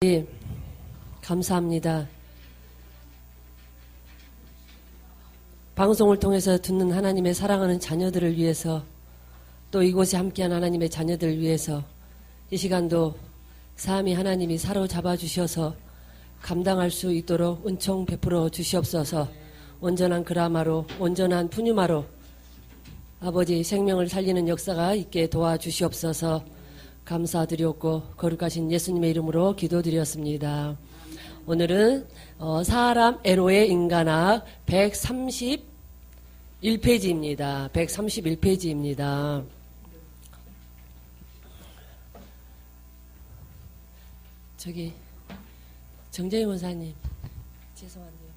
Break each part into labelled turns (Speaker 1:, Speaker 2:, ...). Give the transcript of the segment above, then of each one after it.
Speaker 1: 예, 감사합니다. 방송을 통해서 듣는 하나님의 사랑하는 자녀들을 위해서, 또 이곳에 함께한 하나님의 자녀들을 위해서 이 시간도 삼위 하나님이 사로잡아 주셔서 감당할 수 있도록 은총 베풀어 주시옵소서. 온전한 그라마로, 온전한 푸뉴마로 아버지 생명을 살리는 역사가 있게 도와주시옵소서. 감사드렸고 거룩하신 예수님의 이름으로 기도드렸습니다. 오늘은 사람 에로의 인간학 131페이지입니다. 131페이지입니다. 저기 정재희 원사님 죄송한데요.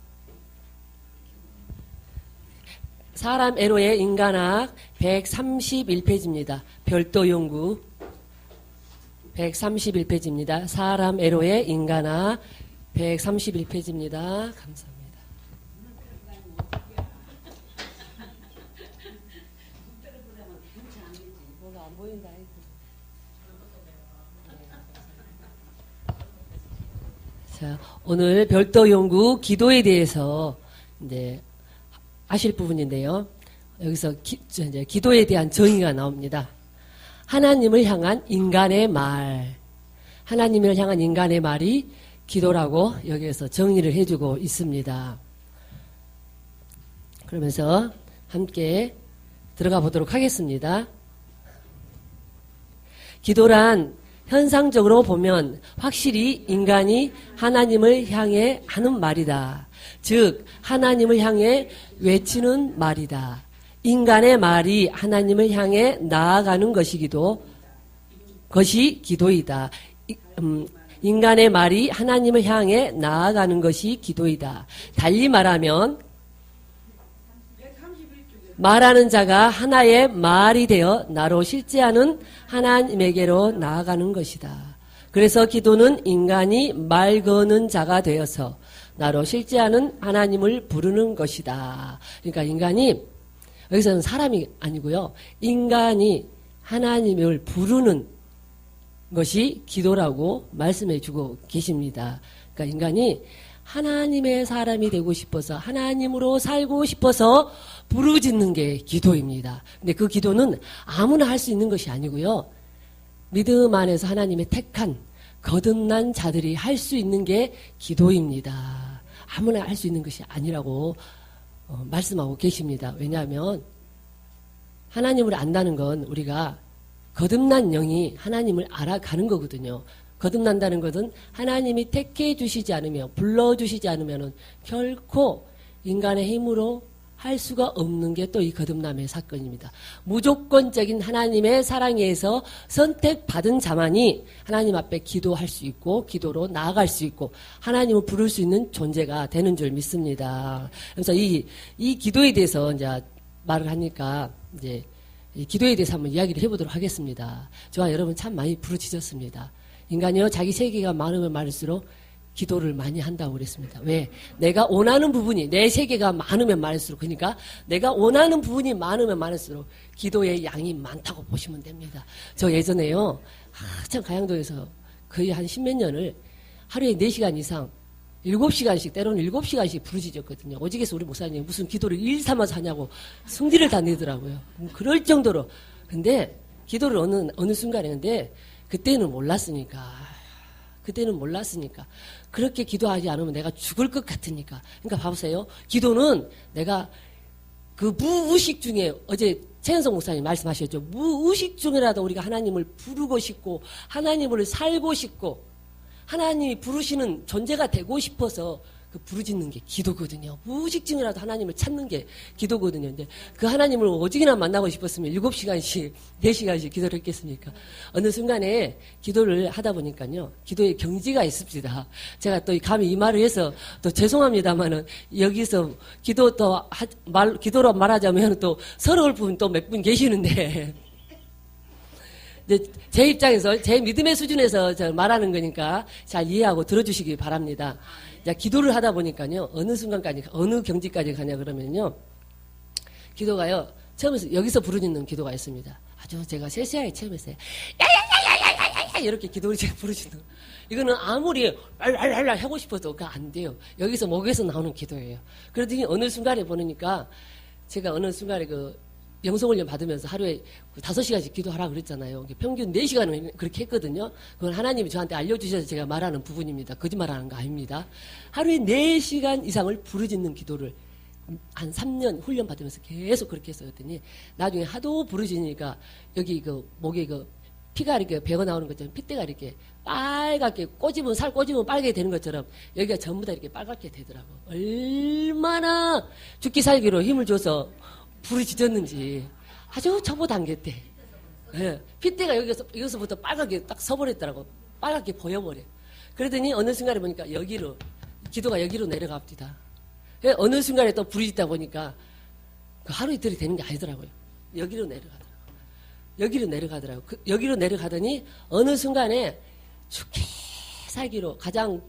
Speaker 1: 사람 에로의 인간학 131페이지입니다. 별도 연구 131페이지입니다. 사람 에로의 인간학 131페이지입니다. 감사합니다. 뭐가 안 보인다. 자, 오늘 별도 연구 기도에 대해서 이제 하실 부분인데요. 여기서 기도에 대한 정의가 나옵니다. 하나님을 향한 인간의 말, 하나님을 향한 인간의 말이 기도라고 여기에서 정의를 해주고 있습니다. 그러면서 함께 들어가 보도록 하겠습니다. 기도란 현상적으로 보면 확실히 인간이 하나님을 향해 하는 말이다. 즉 하나님을 향해 외치는 말이다. 인간의 말이 하나님을 향해 나아가는 것이 기도이다. 인간의 말이 하나님을 향해 나아가는 것이 기도이다. 달리 말하면 말하는 자가 하나의 말이 되어 나로 실제하는 하나님에게로 나아가는 것이다. 그래서 기도는 인간이 말 거는 자가 되어서 나로 실제하는 하나님을 부르는 것이다. 그러니까 인간이, 여기서는 사람이 아니고요, 인간이 하나님을 부르는 것이 기도라고 말씀해 주고 계십니다. 그러니까 인간이 하나님의 사람이 되고 싶어서, 하나님으로 살고 싶어서 부르짖는 게 기도입니다. 근데 그 기도는 아무나 할 수 있는 것이 아니고요, 믿음 안에서 하나님의 택한 거듭난 자들이 할 수 있는 게 기도입니다. 아무나 할 수 있는 것이 아니라고 말씀하고 계십니다. 왜냐하면 하나님을 안다는 건 우리가 거듭난 영이 하나님을 알아가는 거거든요. 거듭난다는 것은 하나님이 택해 주시지 않으면, 불러주시지 않으면 결코 인간의 힘으로 할 수가 없는 게 또 이 거듭남의 사건입니다. 무조건적인 하나님의 사랑에 의해서 선택받은 자만이 하나님 앞에 기도할 수 있고 기도로 나아갈 수 있고 하나님을 부를 수 있는 존재가 되는 줄 믿습니다. 그래서 이 기도에 대해서 이제 말을 하니까 이제 이 기도에 대해서 한번 이야기를 해보도록 하겠습니다. 저와 여러분 참 많이 부르짖었습니다. 인간이요, 자기 세계가 많으면 많을수록 기도를 많이 한다고 그랬습니다. 왜? 내가 원하는 부분이, 내 세계가 많으면 많을수록, 그러니까 내가 원하는 부분이 많으면 많을수록 기도의 양이 많다고 보시면 됩니다. 저 예전에요, 한참 가양도에서 거의 한 10몇 년을 하루에 4시간 이상 7시간씩, 때로는 7시간씩 부르짖었거든요. 오직에서 우리 목사님 무슨 기도를 일 삼아서 하냐고 승질을 다 내더라고요. 그럴 정도로. 근데 기도를 어느 순간에, 근데 그때는 몰랐으니까 그렇게 기도하지 않으면 내가 죽을 것 같으니까. 그러니까 봐보세요. 기도는 내가 그 무의식 중에, 어제 최현성 목사님 말씀하셨죠. 무의식 중이라도 우리가 하나님을 부르고 싶고 하나님을 살고 싶고 하나님이 부르시는 존재가 되고 싶어서 그 부르짖는 게 기도거든요. 무의식 중이라도 하나님을 찾는 게 기도거든요. 근데 그 하나님을 오직이나 만나고 싶었으면 7시간씩, 4시간씩 기도를 했겠습니까? 어느 순간에 기도를 하다 보니까요, 기도에 경지가 있습니다. 제가 또 감히 이 말을 해서 또 죄송합니다만은 여기서 기도로 말하자면 또 서러울 분 또 몇 분 계시는데, 제 입장에서, 제 믿음의 수준에서 말하는 거니까 잘 이해하고 들어주시기 바랍니다. 자, 기도를 하다 보니까요, 어느 순간까지, 어느 경지까지 가냐 그러면요, 기도가요, 처음에서, 여기서 부르짖는 기도가 있습니다. 아주 제가 세세하게 체험했어요. 야야야야야야야야! 이렇게 기도를 제가 부르시는 거예요. 이거는 아무리 랄랄랄 하고 싶어도 그거 안 돼요. 여기서 목에서 나오는 기도예요. 그러더니 어느 순간에 보니까 제가 어느 순간에 그 영성훈련 받으면서 하루에 5시간씩 기도하라 그랬잖아요. 평균 4시간을 그렇게 했거든요. 그건 하나님이 저한테 알려주셔서 제가 말하는 부분입니다. 거짓말하는 거 아닙니다. 하루에 4시간 이상을 부르짖는 기도를 한 3년 훈련 받으면서 계속 그렇게 했었더니 나중에 하도 부르짖으니까 여기 그 목에 그 피가 이렇게 배어 나오는 것처럼 핏대가 이렇게 빨갛게 살 꼬집으면 빨갛게 되는 것처럼 여기가 전부 다 이렇게 빨갛게 되더라고. 얼마나 죽기 살기로 힘을 줘서 부르짖었는지 아주 초보 단계 때. 예, 핏대가 여기서부터 빨갛게 딱 서버렸더라고. 빨갛게 보여버려. 그러더니 어느 순간에 보니까 기도가 여기로 내려갑니다. 어느 순간에 또 부르짖다 보니까 그 하루 이틀이 되는 게 아니더라고요. 여기로 내려가더라고요. 여기로 내려가더니 어느 순간에 죽기 살기로 가장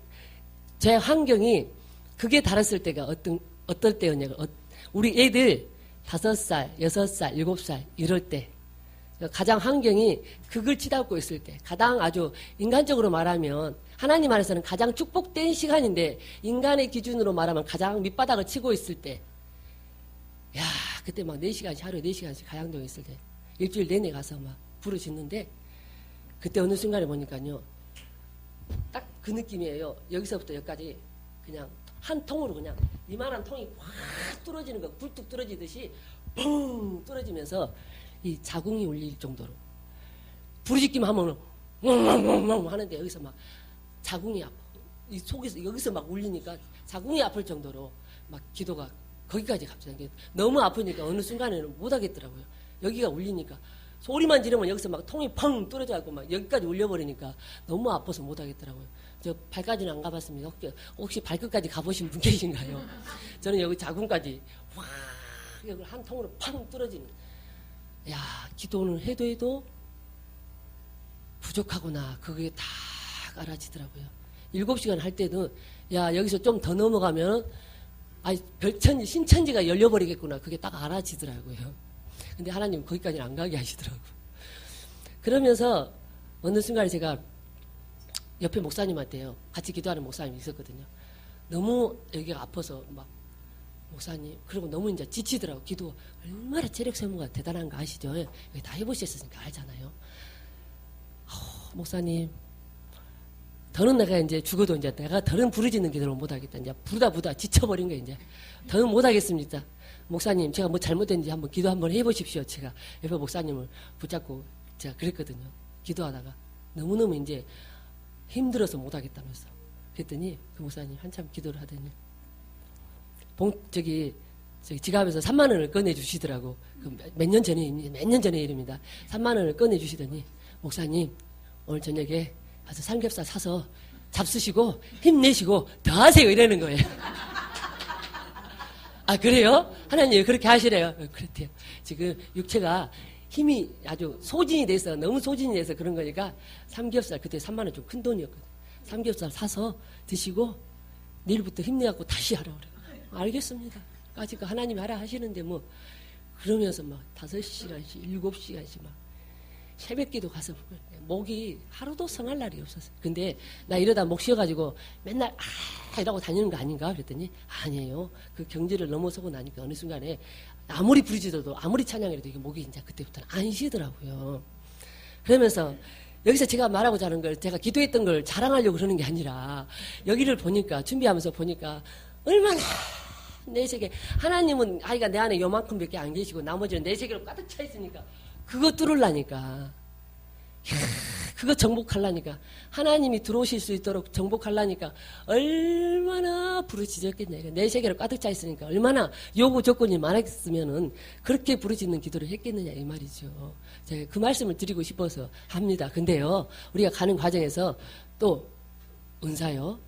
Speaker 1: 제 환경이 그게 달았을 때가 어떨 때였냐고. 우리 애들 5살, 6살, 7살 이럴 때 가장 환경이 그걸 치닫고 있을 때 가장 아주 인간적으로 말하면 하나님 안에서는 가장 축복된 시간인데 인간의 기준으로 말하면 가장 밑바닥을 치고 있을 때 그때 막 4시간씩 하루에 4시간씩 가양동에 있을 때 일주일 내내 가서 막 부르짖는데 그때 어느 순간에 보니까요 딱 그 느낌이에요. 여기서부터 여기까지 그냥 한 통으로 그냥 이만한 통이 확 뚫어지는 거 굴뚝 뚫어지듯이 뻥 뚫어지면서 이 자궁이 울릴 정도로 부르짖기만 하면 웅웅웅웅 하는데 여기서 막 자궁이 아파. 이 속에서 여기서 막 울리니까 자궁이 아플 정도로 막 기도가 거기까지 갑자기 너무 아프니까 어느 순간에는 못 하겠더라고요. 여기가 울리니까 소리만 지르면 여기서 막 통이 펑 뚫어져갖고 막 여기까지 울려버리니까 너무 아파서 못 하겠더라고요. 저 발까지는 안 가봤습니다. 혹시 발끝까지 가보신 분 계신가요? 저는 여기 자궁까지 확 여기 한 통으로 팡 뚫어지는. 기도는 해도 부족하구나. 그게 다 알아지더라고요. 7시간 할 때도 여기서 좀 더 넘어가면 별천지 신천지가 열려버리겠구나. 그게 딱 알아지더라고요. 근데 하나님 거기까지는 안 가게 하시더라고요. 그러면서 어느 순간에 제가 옆에 목사님한테요. 같이 기도하는 목사님이 있었거든요. 너무 여기가 아파서 막 목사님 그리고 너무 이제 지치더라고. 기도 얼마나 체력 소모가 대단한 거 아시죠? 여기 다 해보셨으니까 알잖아요. 목사님 더는 내가 이제 죽어도 이제 내가 더는 부르짖는 기도를 못하겠다. 이제 부르다 지쳐버린 거예요. 이제 더는 못하겠습니다. 목사님 제가 뭐 잘못됐는지 한번 기도 한번 해보십시오. 제가 옆에 목사님을 붙잡고 제가 그랬거든요. 기도하다가 너무너무 이제 힘들어서 못하겠다면서 그랬더니 그 목사님 한참 기도를 하더니 저기 지갑에서 3만 원을 꺼내주시더라고. 몇 년 전의 일입니다. 3만 원을 꺼내주시더니 목사님 오늘 저녁에 가서 삼겹살 사서 잡수시고 힘내시고 더 하세요 이러는 거예요. 그래요? 하나님 그렇게 하시래요. 그렇대요. 지금 육체가 힘이 아주 소진이 돼서 너무 소진이 돼서 그런 거니까 삼겹살 그때 3만 원 좀 큰 돈이었거든요. 삼겹살 사서 드시고 내일부터 힘내갖고 다시 하라 그래요. 알겠습니다. 아직 하나님이 하라 하시는데 뭐 그러면서 막 5시간씩 7시간씩 막 새벽기도 가서 목이 하루도 성할 날이 없었어요. 근데 나 이러다 목 쉬어가지고 맨날 이러고 다니는 거 아닌가 그랬더니 아니에요. 그 경지를 넘어서고 나니까 어느 순간에 아무리 부르짖어도 아무리 찬양해도 이게 목이 이제 그때부터는 안 쉬더라고요. 그러면서 여기서 제가 말하고자 하는 걸 제가 기도했던 걸 자랑하려고 그러는 게 아니라 여기를 보니까 준비하면서 보니까 얼마나 내 세계 하나님은 아이가 내 안에 요만큼밖에 안 계시고 나머지는 내 세계로 가득 차 있으니까 그거 뚫으려니까 그거 정복하려니까 하나님이 들어오실 수 있도록 정복하려니까 얼마나 부르짖었겠냐. 내 세계로 가득 차 있으니까 얼마나 요구 조건이 많았으면은 그렇게 부르짖는 기도를 했겠느냐 이 말이죠. 제가 그 말씀을 드리고 싶어서 합니다. 근데요 우리가 가는 과정에서 또 은사요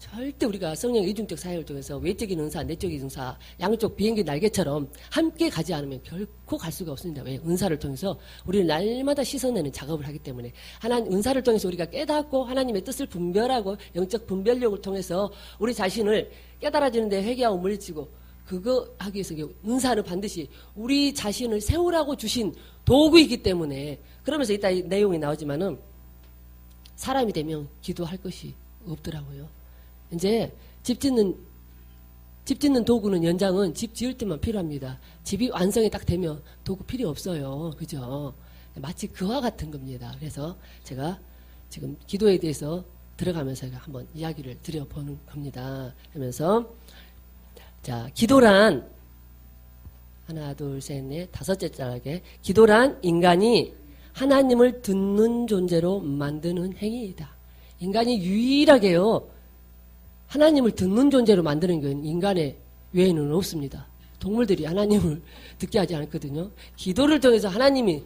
Speaker 1: 절대 우리가 성령 이중적 사역을 통해서 외적인 은사, 내적인 은사, 양쪽 비행기 날개처럼 함께 가지 않으면 결코 갈 수가 없습니다. 왜? 은사를 통해서 우리는 날마다 씻어내는 작업을 하기 때문에 하나님 은사를 통해서 우리가 깨닫고 하나님의 뜻을 분별하고 영적 분별력을 통해서 우리 자신을 깨달아지는데 회개하고 물리치고 그거 하기 위해서 은사는 반드시 우리 자신을 세우라고 주신 도구이기 때문에 그러면서 이따 이 내용이 나오지만은 사람이 되면 기도할 것이 없더라고요. 이제 집 짓는 도구는 연장은 집 지을 때만 필요합니다. 집이 완성이 딱 되면 도구 필요 없어요. 그죠? 마치 그와 같은 겁니다. 그래서 제가 지금 기도에 대해서 들어가면서 한번 이야기를 드려보는 겁니다. 하면서 자, 기도란 하나, 둘, 셋, 넷, 다섯째 자락에 기도란 인간이 하나님을 듣는 존재로 만드는 행위이다. 인간이 유일하게요. 하나님을 듣는 존재로 만드는 건 인간의 외에는 없습니다. 동물들이 하나님을 듣게 하지 않거든요. 기도를 통해서 하나님이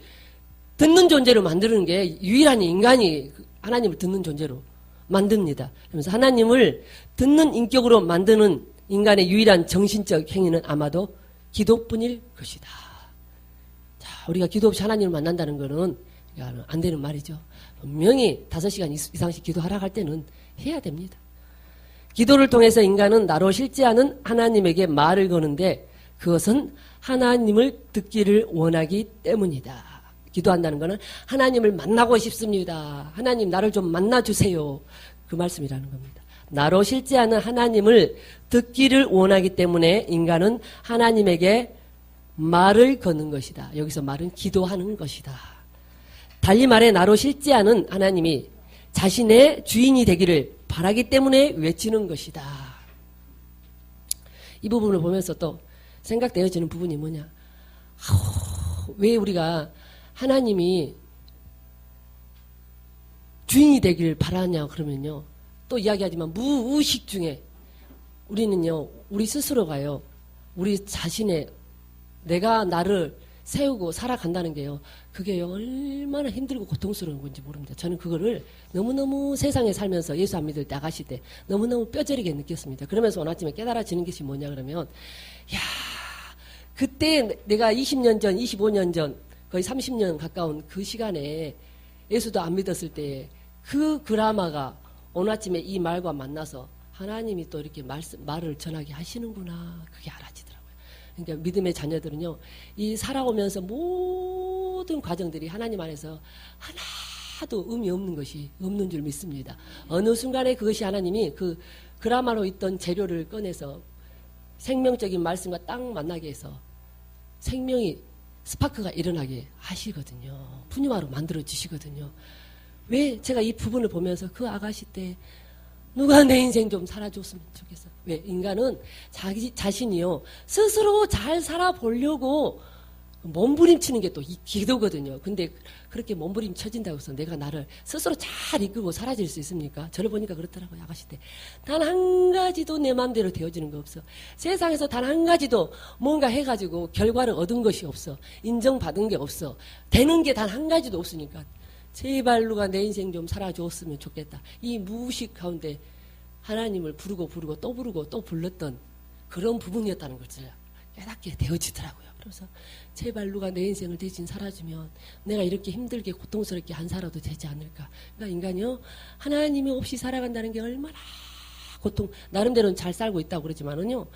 Speaker 1: 듣는 존재로 만드는 게 유일한 인간이 하나님을 듣는 존재로 만듭니다. 그러면서 하나님을 듣는 인격으로 만드는 인간의 유일한 정신적 행위는 아마도 기도뿐일 것이다. 자, 우리가 기도 없이 하나님을 만난다는 것은 안 되는 말이죠. 분명히 5시간 이상씩 기도하라 할 때는 해야 됩니다. 기도를 통해서 인간은 나로 실제하는 하나님에게 말을 거는데 그것은 하나님을 듣기를 원하기 때문이다. 기도한다는 것은 하나님을 만나고 싶습니다. 하나님 나를 좀 만나주세요. 그 말씀이라는 겁니다. 나로 실제하는 하나님을 듣기를 원하기 때문에 인간은 하나님에게 말을 거는 것이다. 여기서 말은 기도하는 것이다. 달리 말해 나로 실제하는 하나님이 자신의 주인이 되기를 바라기 때문에 외치는 것이다. 이 부분을 보면서 또 생각되어지는 부분이 뭐냐. 왜 우리가 하나님이 주인이 되기를 바라냐 그러면요. 또 이야기하지만 무의식 중에 우리는요. 우리 스스로가요. 우리 자신의 내가 나를 세우고 살아간다는 게요. 그게요. 얼마나 힘들고 고통스러운 건지 모릅니다. 저는 그거를 너무너무 세상에 살면서 예수 안 믿을 때 아가씨 때 너무너무 뼈저리게 느꼈습니다. 그러면서 오늘 아침에 깨달아지는 것이 뭐냐 그러면 야 그때 내가 20년 전 25년 전 거의 30년 가까운 그 시간에 예수도 안 믿었을 때 그 드라마가 오늘 아침에 이 말과 만나서 하나님이 또 이렇게 말을 전하게 하시는구나. 그게 알아지더라고요. 그러니까 믿음의 자녀들은요. 이 살아오면서 모든 과정들이 하나님 안에서 하나도 의미 없는 것이 없는 줄 믿습니다. 어느 순간에 그것이 하나님이 그 드라마로 있던 재료를 꺼내서 생명적인 말씀과 딱 만나게 해서 생명이 스파크가 일어나게 하시거든요. 푸니마로 만들어지시거든요. 왜 제가 이 부분을 보면서 그 아가씨 때 누가 내 인생 좀 살아줬으면 좋겠어. 왜 인간은 자신이요 스스로 잘 살아보려고 몸부림치는 게 또 이 기도거든요. 근데 그렇게 몸부림쳐진다고 해서 내가 나를 스스로 잘 이끌고 사라질 수 있습니까? 저를 보니까 그렇더라고요. 아가씨 때. 단 한 가지도 내 마음대로 되어지는 거 없어. 세상에서 단 한 가지도 뭔가 해가지고 결과를 얻은 것이 없어. 인정받은 게 없어. 되는 게 단 한 가지도 없으니까 제발 누가 내 인생 좀 살아줬으면 좋겠다. 이 무의식 가운데 하나님을 부르고 또 불렀던 그런 부분이었다는 것을 깨닫게 되어지더라고요. 그래서 제발 누가 내 인생을 대신 살아주면 내가 이렇게 힘들게 고통스럽게 안 살아도 되지 않을까. 그러니까 인간이요 하나님이 없이 살아간다는 게 얼마나 나름대로는 잘 살고 있다고 그러지만은요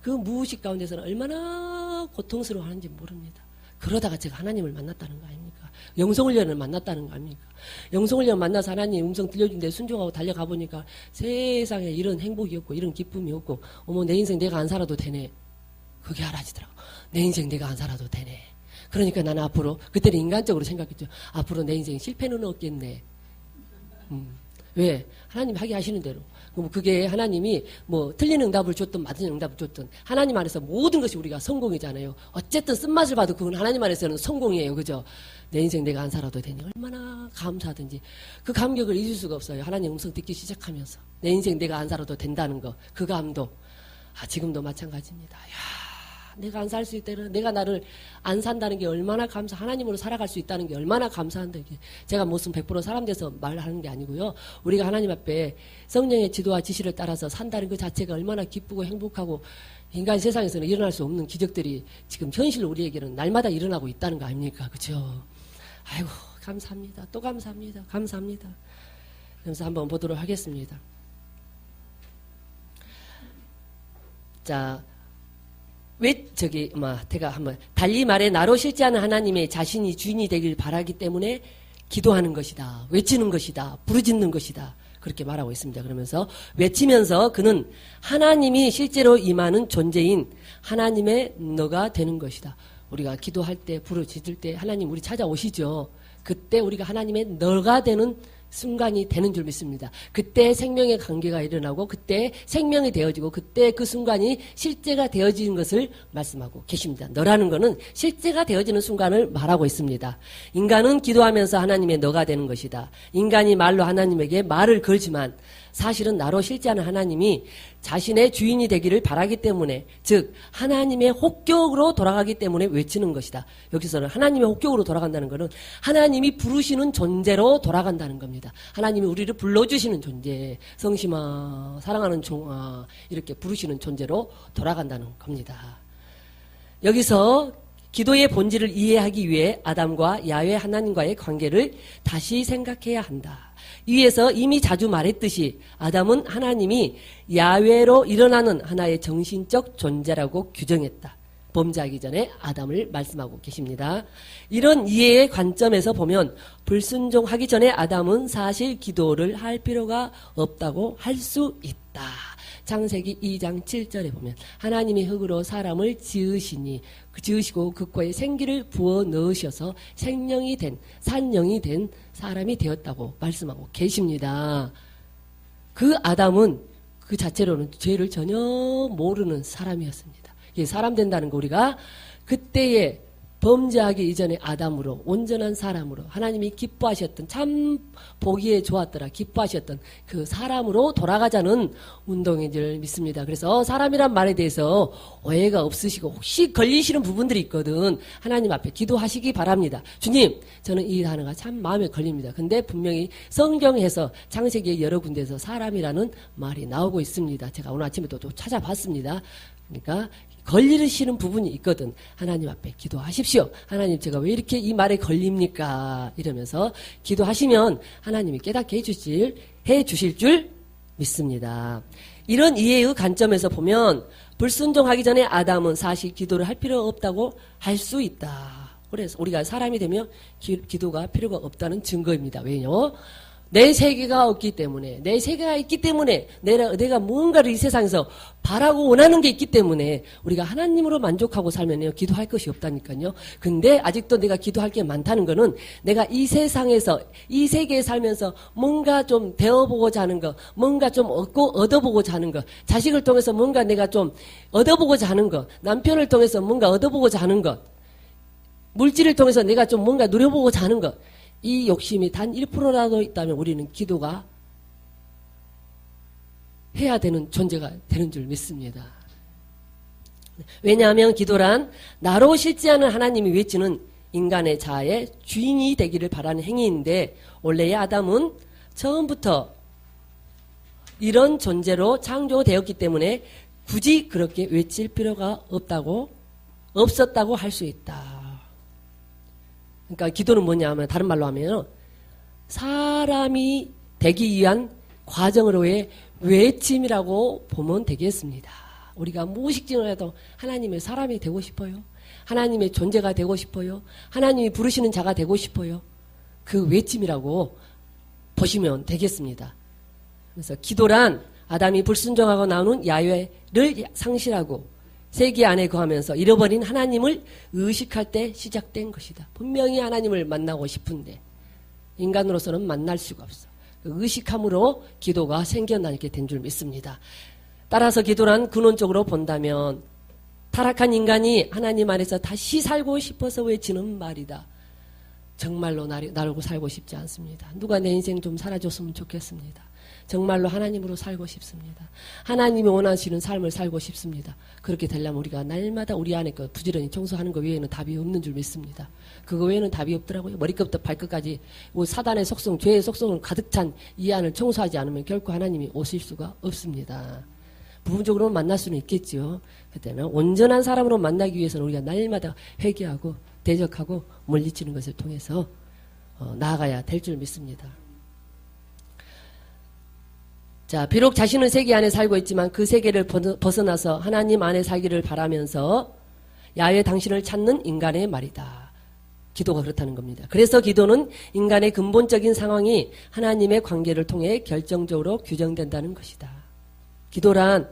Speaker 1: 그 무의식 가운데서는 얼마나 고통스러워하는지 모릅니다. 그러다가 제가 하나님을 만났다는 거 아닙니까? 영성훈련을 만났다는 거 아닙니까? 영성훈련 만나서 하나님 음성 들려준데 순종하고 달려가 보니까 세상에 이런 행복이 없고 이런 기쁨이 없고 어머 내 인생 내가 안 살아도 되네. 그게 알아지더라고. 내 인생 내가 안 살아도 되네. 그러니까 나는 앞으로 그때는 인간적으로 생각했죠. 앞으로 내 인생 실패는 없겠네. 왜? 하나님이 하게 하시는 대로. 그럼 그게 하나님이 뭐 틀린 응답을 줬든 맞은 응답을 줬든 하나님 안에서 모든 것이 우리가 성공이잖아요. 어쨌든 쓴맛을 봐도 그건 하나님 안에서는 성공이에요. 그죠? 내 인생 내가 안 살아도 되니 얼마나 감사하든지 그 감격을 잊을 수가 없어요. 하나님 음성 듣기 시작하면서 내 인생 내가 안 살아도 된다는 거. 그 감도. 지금도 마찬가지입니다. 내가 안 살 수 있다는 내가 나를 안 산다는 게 얼마나 하나님으로 살아갈 수 있다는 게 얼마나 감사한데 제가 무슨 100% 사람 돼서 말하는 게 아니고요. 우리가 하나님 앞에 성령의 지도와 지시를 따라서 산다는 그 자체가 얼마나 기쁘고 행복하고 인간 세상에서는 일어날 수 없는 기적들이 지금 현실로 우리에게는 날마다 일어나고 있다는 거 아닙니까? 그죠? 아이고 감사합니다. 또 감사합니다. 감사합니다. 그래서 한번 보도록 하겠습니다. 자, 제가 한번 달리 말해 나로 실제하는 하나님의 자신이 주인이 되길 바라기 때문에 기도하는 것이다. 외치는 것이다. 부르짖는 것이다. 그렇게 말하고 있습니다. 그러면서 외치면서 그는 하나님이 실제로 임하는 존재인 하나님의 너가 되는 것이다. 우리가 기도할 때 부르짖을 때 하나님 우리 찾아오시죠. 그때 우리가 하나님의 너가 되는 순간이 되는 줄 믿습니다. 그때 생명의 관계가 일어나고 그때 생명이 되어지고 그때 그 순간이 실제가 되어지는 것을 말씀하고 계십니다. 너라는 것은 실제가 되어지는 순간을 말하고 있습니다. 인간은 기도하면서 하나님의 너가 되는 것이다. 인간이 말로 하나님에게 말을 걸지만 사실은 나로 실제하는 하나님이 자신의 주인이 되기를 바라기 때문에, 즉 하나님의 혹격으로 돌아가기 때문에 외치는 것이다. 여기서는 하나님의 혹격으로 돌아간다는 것은 하나님이 부르시는 존재로 돌아간다는 겁니다. 하나님이 우리를 불러주시는 존재, 성심아, 사랑하는 종아, 이렇게 부르시는 존재로 돌아간다는 겁니다. 여기서 기도의 본질을 이해하기 위해 아담과 야훼 하나님과의 관계를 다시 생각해야 한다. 위에서 이미 자주 말했듯이 아담은 하나님이 야훼로 일어나는 하나의 정신적 존재라고 규정했다. 범죄하기 전에 아담을 말씀하고 계십니다. 이런 이해의 관점에서 보면 불순종하기 전에 아담은 사실 기도를 할 필요가 없다고 할 수 있다. 창세기 2장 7절에 보면 하나님이 흙으로 사람을 지으시고 그 코에 생기를 부어 넣으셔서 생명이 된, 산영이 된 사람이 되었다고 말씀하고 계십니다. 그 아담은 그 자체로는 죄를 전혀 모르는 사람이었습니다. 이 사람 된다는 거 우리가 그때에 범죄하기 이전에 아담으로 온전한 사람으로 하나님이 기뻐하셨던, 참 보기에 좋았더라 기뻐하셨던 그 사람으로 돌아가자는 운동인 줄 믿습니다. 그래서 사람이란 말에 대해서 오해가 없으시고 혹시 걸리시는 부분들이 있거든 하나님 앞에 기도하시기 바랍니다. 주님, 저는 이 단어가 참 마음에 걸립니다. 근데 분명히 성경에서 창세기의 여러 군데에서 사람이라는 말이 나오고 있습니다. 제가 오늘 아침에도 또 찾아봤습니다. 그러니까 걸리시는 부분이 있거든. 하나님 앞에 기도하십시오. 하나님, 제가 왜 이렇게 이 말에 걸립니까? 이러면서 기도하시면 하나님이 깨닫게 해주실 줄 믿습니다. 이런 이해의 관점에서 보면 불순종하기 전에 아담은 사실 기도를 할 필요 없다고 할 수 있다. 그래서 우리가 사람이 되면 기도가 필요가 없다는 증거입니다. 왜요? 내 세계가 없기 때문에, 내 세계가 있기 때문에, 내가 무언가를 이 세상에서 바라고 원하는 게 있기 때문에 우리가 하나님으로 만족하고 살면요 기도할 것이 없다니까요. 근데 아직도 내가 기도할 게 많다는 거는 내가 이 세상에서, 이 세계에 살면서 뭔가 좀 배워보고자 하는 거, 뭔가 좀 얻어보고자 하는 거, 자식을 통해서 뭔가 내가 좀 얻어보고자 하는 거, 남편을 통해서 뭔가 얻어보고자 하는 것, 물질을 통해서 내가 좀 뭔가 누려보고자 하는 것, 이 욕심이 단 1%라도 있다면 우리는 기도가 해야 되는 존재가 되는 줄 믿습니다. 왜냐하면 기도란 나로 실제하는 하나님이 외치는 인간의 자아의 주인이 되기를 바라는 행위인데, 원래의 아담은 처음부터 이런 존재로 창조되었기 때문에 굳이 그렇게 외칠 필요가 없었다고 할 수 있다. 그러니까 기도는 뭐냐 하면, 다른 말로 하면 사람이 되기 위한 과정으로의 외침이라고 보면 되겠습니다. 우리가 무의식적으로 해도 하나님의 사람이 되고 싶어요. 하나님의 존재가 되고 싶어요. 하나님이 부르시는 자가 되고 싶어요. 그 외침이라고 보시면 되겠습니다. 그래서 기도란 아담이 불순종하고 나오는 야훼를 상실하고 세계 안에 거하면서 잃어버린 하나님을 의식할 때 시작된 것이다. 분명히 하나님을 만나고 싶은데 인간으로서는 만날 수가 없어. 의식함으로 기도가 생겨나게 된 줄 믿습니다. 따라서 기도란 근원적으로 본다면 타락한 인간이 하나님 안에서 다시 살고 싶어서 외치는 말이다. 정말로 나르고 살고 싶지 않습니다. 누가 내 인생 좀 살아줬으면 좋겠습니다. 정말로 하나님으로 살고 싶습니다. 하나님이 원하시는 삶을 살고 싶습니다. 그렇게 되려면 우리가 날마다 우리 안에 그 부지런히 청소하는 것 외에는 답이 없는 줄 믿습니다. 그거 외에는 답이 없더라고요. 머리끝부터 발끝까지 사단의 속성, 죄의 속성을 가득 찬 이 안을 청소하지 않으면 결코 하나님이 오실 수가 없습니다. 부분적으로는 만날 수는 있겠죠. 그때는 온전한 사람으로 만나기 위해서는 우리가 날마다 회개하고 대적하고 물리치는 것을 통해서 나아가야 될 줄 믿습니다. 자, 비록 자신은 세계 안에 살고 있지만 그 세계를 벗어나서 하나님 안에 살기를 바라면서 야훼 당신을 찾는 인간의 말이다. 기도가 그렇다는 겁니다. 그래서 기도는 인간의 근본적인 상황이 하나님의 관계를 통해 결정적으로 규정된다는 것이다. 기도란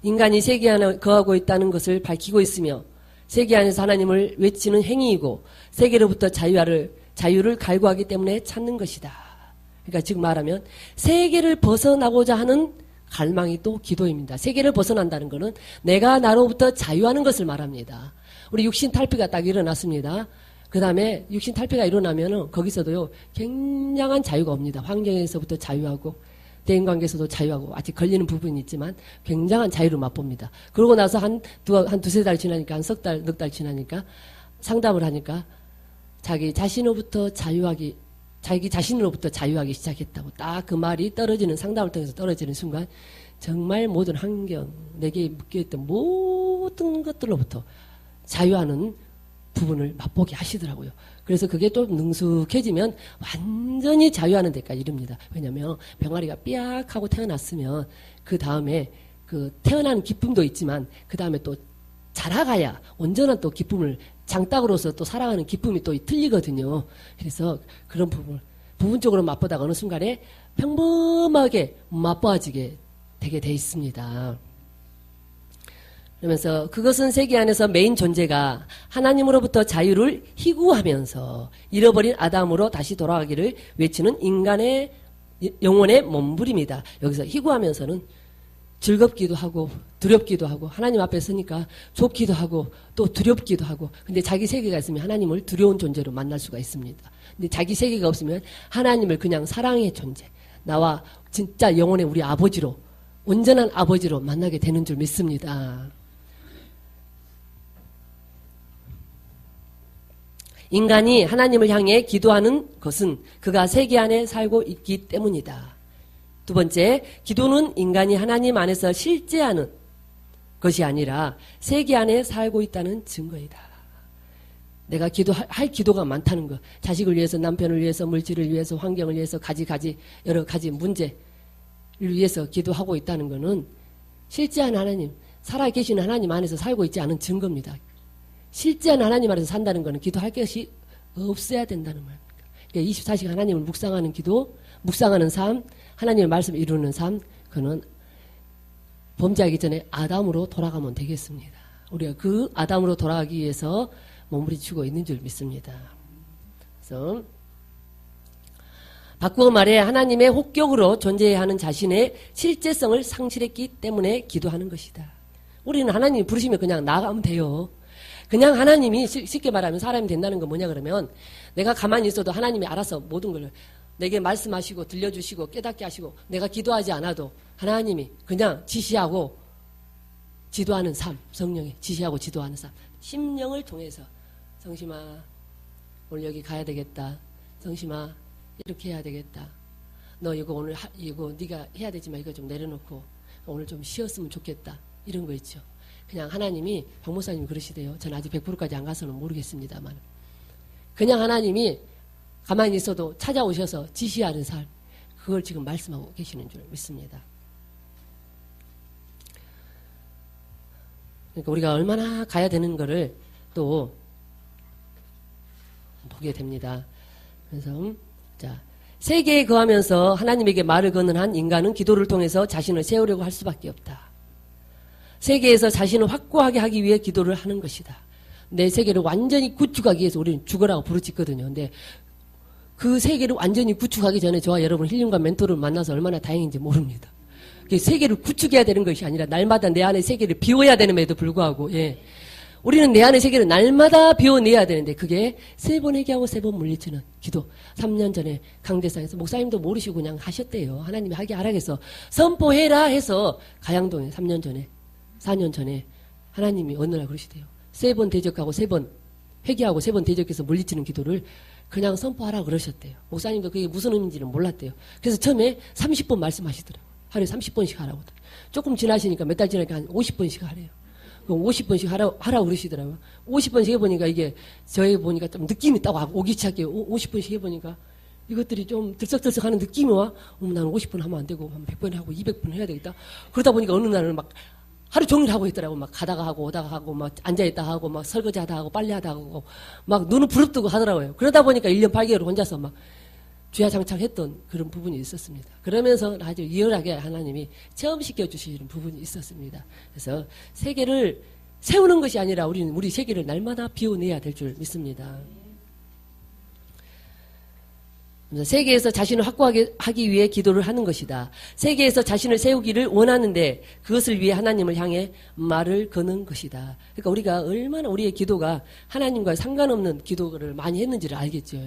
Speaker 1: 인간이 세계 안에 거하고 있다는 것을 밝히고 있으며 세계 안에서 하나님을 외치는 행위이고 세계로부터 자유를 갈구하기 때문에 찾는 것이다. 그러니까 즉 말하면 세계를 벗어나고자 하는 갈망이 또 기도입니다. 세계를 벗어난다는 것은 내가 나로부터 자유하는 것을 말합니다. 우리 육신 탈피가 딱 일어났습니다. 그 다음에 육신 탈피가 일어나면은 거기서도요 굉장한 자유가 옵니다. 환경에서부터 자유하고 대인관계에서도 자유하고 아직 걸리는 부분이 있지만 굉장한 자유를 맛봅니다. 그러고 나서 한 두세 달 지나니까 한 석 달, 넉 달 지나니까 상담을 하니까 자기 자신으로부터 자유하기 시작했다고 딱 그 말이 떨어지는 상담을 통해서 떨어지는 순간 정말 모든 환경 내게 묶여있던 모든 것들로부터 자유하는 부분을 맛보게 하시더라고요. 그래서 그게 또 능숙해지면 완전히 자유하는 데까지 이릅니다. 왜냐하면 병아리가 삐약 하고 태어났으면 그 다음에 그 태어나는 기쁨도 있지만 그 다음에 또 자라가야 온전한 또 기쁨을 장닭으로서 또 살아가는 기쁨이 또 틀리거든요. 그래서 그런 부분적으로 맛보다가 어느 순간에 평범하게 맛보아지게 되게 돼 있습니다. 그러면서 그것은 세계 안에서 메인 존재가 하나님으로부터 자유를 희구하면서 잃어버린 아담으로 다시 돌아가기를 외치는 인간의 영혼의 몸부림이다. 여기서 희구하면서는 즐겁기도 하고 두렵기도 하고 하나님 앞에 서니까 좋기도 하고 또 두렵기도 하고 근데 자기 세계가 있으면 하나님을 두려운 존재로 만날 수가 있습니다. 근데 자기 세계가 없으면 하나님을 그냥 사랑의 존재 나와 진짜 영혼의 우리 아버지로 온전한 아버지로 만나게 되는 줄 믿습니다. 인간이 하나님을 향해 기도하는 것은 그가 세계 안에 살고 있기 때문이다. 두 번째, 기도는 인간이 하나님 안에서 실제하는 것이 아니라 세계 안에 살고 있다는 증거이다. 내가 할 기도가 많다는 것. 자식을 위해서, 남편을 위해서, 물질을 위해서, 환경을 위해서, 여러 가지 문제를 위해서 기도하고 있다는 것은 실제한 하나님, 살아계시는 하나님 안에서 살고 있지 않은 증거입니다. 실제한 하나님 안에서 산다는 것은 기도할 것이 없어야 된다는 말입니다. 그러니까 24시간 하나님을 묵상하는 기도, 묵상하는 삶, 하나님의 말씀을 이루는 삶, 그는 범죄하기 전에 아담으로 돌아가면 되겠습니다. 우리가 그 아담으로 돌아가기 위해서 몸부림치고 있는 줄 믿습니다. 그래서 바꾸어 말해 하나님의 혹격으로 존재해야 하는 자신의 실제성을 상실했기 때문에 기도하는 것이다. 우리는 하나님이 부르시면 그냥 나가면 돼요. 그냥 하나님이 쉽게 말하면 사람이 된다는 건 뭐냐 그러면 내가 가만히 있어도 하나님이 알아서 모든 걸 내게 말씀하시고 들려주시고 깨닫게 하시고 내가 기도하지 않아도 하나님이 그냥 지시하고 지도하는 삶, 성령이 지시하고 지도하는 삶, 심령을 통해서 성심아 오늘 여기 가야 되겠다. 성심아 이렇게 해야 되겠다. 너 이거 오늘 이거 네가 해야 되지만 이거 좀 내려놓고 오늘 좀 쉬었으면 좋겠다. 이런 거 있죠. 그냥 하나님이 박목사님이 그러시대요. 저는 아직 100%까지 안 가서는 모르겠습니다만 그냥 하나님이 가만히 있어도 찾아오셔서 지시하는 삶 그걸 지금 말씀하고 계시는 줄 믿습니다. 그러니까 우리가 얼마나 가야 되는 거를 또 보게 됩니다. 그래서 자 세계에 거하면서 하나님에게 말을 거는 한 인간은 기도를 통해서 자신을 세우려고 할 수밖에 없다. 세계에서 자신을 확고하게 하기 위해 기도를 하는 것이다. 내 세계를 완전히 구축하기 위해서 우리는 죽어라고 부르짖거든요. 근데 그 세계를 완전히 구축하기 전에 저와 여러분 힐링과 멘토를 만나서 얼마나 다행인지 모릅니다. 세계를 구축해야 되는 것이 아니라 날마다 내 안의 세계를 비워야 되는데도 불구하고 우리는 내 안의 세계를 날마다 비워내야 되는데 그게 3번 회개하고 3번 물리치는 기도. 3년 전에 강대상에서 목사님도 모르시고 그냥 하셨대요. 하나님이 하게 하라겠어. 선포해라 해서 가양동에 3년 전에 4년 전에 하나님이 어느 날 그러시대요. 3번 대적하고 3번 회개하고 3번 대적해서 물리치는 기도를 그냥 선포하라 그러셨대요. 목사님도 그게 무슨 의미인지는 몰랐대요. 그래서 처음에 30번 말씀하시더라고요. 하루에 30번씩 하라고. 조금 지나시니까 몇 달 지나니까 한 50번씩 하래요. 그럼 50번씩 하라고 그러시더라고요. 50번씩 해보니까 이게 저희 보니까 좀 느낌이 딱 오기 시작해요. 50번씩 해보니까 이것들이 좀 들썩들썩 하는 느낌이 와. 나는 50번 하면 안 되고 한 100번 하고 200번 해야 되겠다. 그러다 보니까 어느 날은 막 하루 종일 하고 있더라고. 막 가다가 하고 오다가 하고 막 앉아있다 하고 막 설거지하다 하고 빨래하다 하고 막 눈을 부릅뜨고 하더라고요. 그러다 보니까 1년 8개월 혼자서 막 주야장창했던 그런 부분이 있었습니다. 그러면서 아주 리얼하게 하나님이 체험시켜 주시는 부분이 있었습니다. 그래서 세계를 세우는 것이 아니라 우리는 우리 세계를 날마다 비워내야 될 줄 믿습니다. 세계에서 자신을 확고하게 위해 기도를 하는 것이다. 세계에서 자신을 세우기를 원하는데 그것을 위해 하나님을 향해 말을 거는 것이다. 그러니까 우리가 얼마나 우리의 기도가 하나님과 상관없는 기도를 많이 했는지를 알겠죠.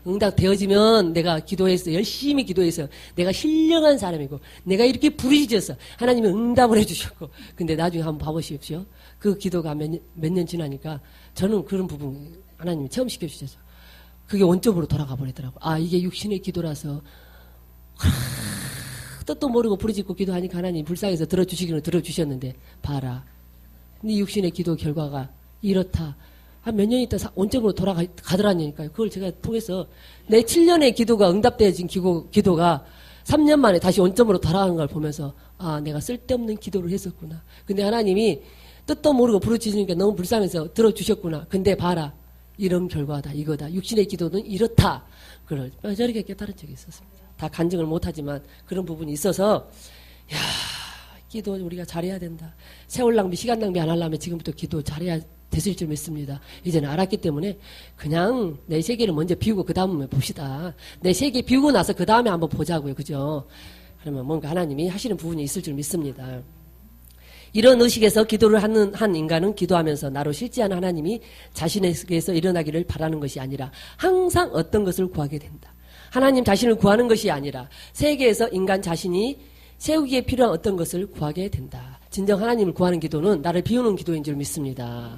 Speaker 1: 응답되어지면 내가 기도해서 열심히 기도해서 내가 신령한 사람이고 내가 이렇게 부르짖어서 하나님이 응답을 해주셨고 근데 나중에 한번 봐보십시오. 그 기도가 몇 년 지나니까 저는 그런 부분 하나님이 체험시켜 주셔서 그게 원점으로 돌아가 버리더라고. 아, 이게 육신의 기도라서 뜻도 모르고 부르짖고 기도하니까 하나님 불쌍해서 들어주시기는 들어주셨는데 봐라. 네 육신의 기도 결과가 이렇다. 한 몇 년 있다 원점으로 돌아가더라니까요. 그걸 제가 통해서 내 7년의 기도가 응답되어진 기도가 3년 만에 다시 원점으로 돌아가는 걸 보면서 아, 내가 쓸데없는 기도를 했었구나. 근데 하나님이 뜻도 모르고 부르짖으니까 너무 불쌍해서 들어주셨구나. 근데 봐라. 이런 결과다. 이거다. 육신의 기도는 이렇다. 그걸 뼈저리게 깨달은 적이 있었습니다. 다 간증을 못하지만 그런 부분이 있어서 야, 기도 우리가 잘해야 된다. 세월 낭비, 시간 낭비 안 하려면 지금부터 기도 잘해야 됐을 줄 믿습니다. 이제는 알았기 때문에 그냥 내 세계를 먼저 비우고 그 다음에 봅시다. 내 세계 비우고 나서 그 다음에 한번 보자고요. 그죠? 그러면 뭔가 하나님이 하시는 부분이 있을 줄 믿습니다. 이런 의식에서 기도를 하는 한 인간은 기도하면서 나로 실제한 하나님이 자신에게서 일어나기를 바라는 것이 아니라 항상 어떤 것을 구하게 된다. 하나님 자신을 구하는 것이 아니라 세계에서 인간 자신이 세우기에 필요한 어떤 것을 구하게 된다. 진정 하나님을 구하는 기도는 나를 비우는 기도인 줄 믿습니다.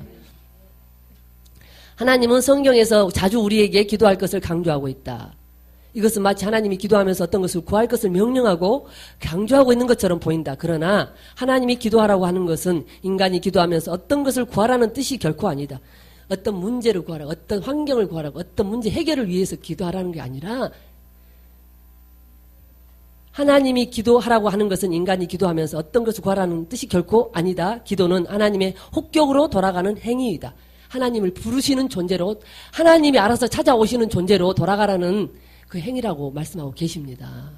Speaker 1: 하나님은 성경에서 자주 우리에게 기도할 것을 강조하고 있다. 이것은 마치 하나님이 기도하면서 어떤 것을 구할 것을 명령하고 강조하고 있는 것처럼 보인다. 그러나 하나님이 기도하라고 하는 것은 인간이 기도하면서 어떤 것을 구하라는 뜻이 결코 아니다. 어떤 문제를 구하라고, 어떤 환경을 구하라고, 어떤 문제 해결을 위해서 기도하라는 게 아니라 하나님이 기도하라고 하는 것은 인간이 기도하면서 어떤 것을 구하라는 뜻이 결코 아니다. 기도는 하나님의 혹격으로 돌아가는 행위이다. 하나님을 부르시는 존재로, 하나님이 알아서 찾아오시는 존재로 돌아가라는 그 행위라고 말씀하고 계십니다.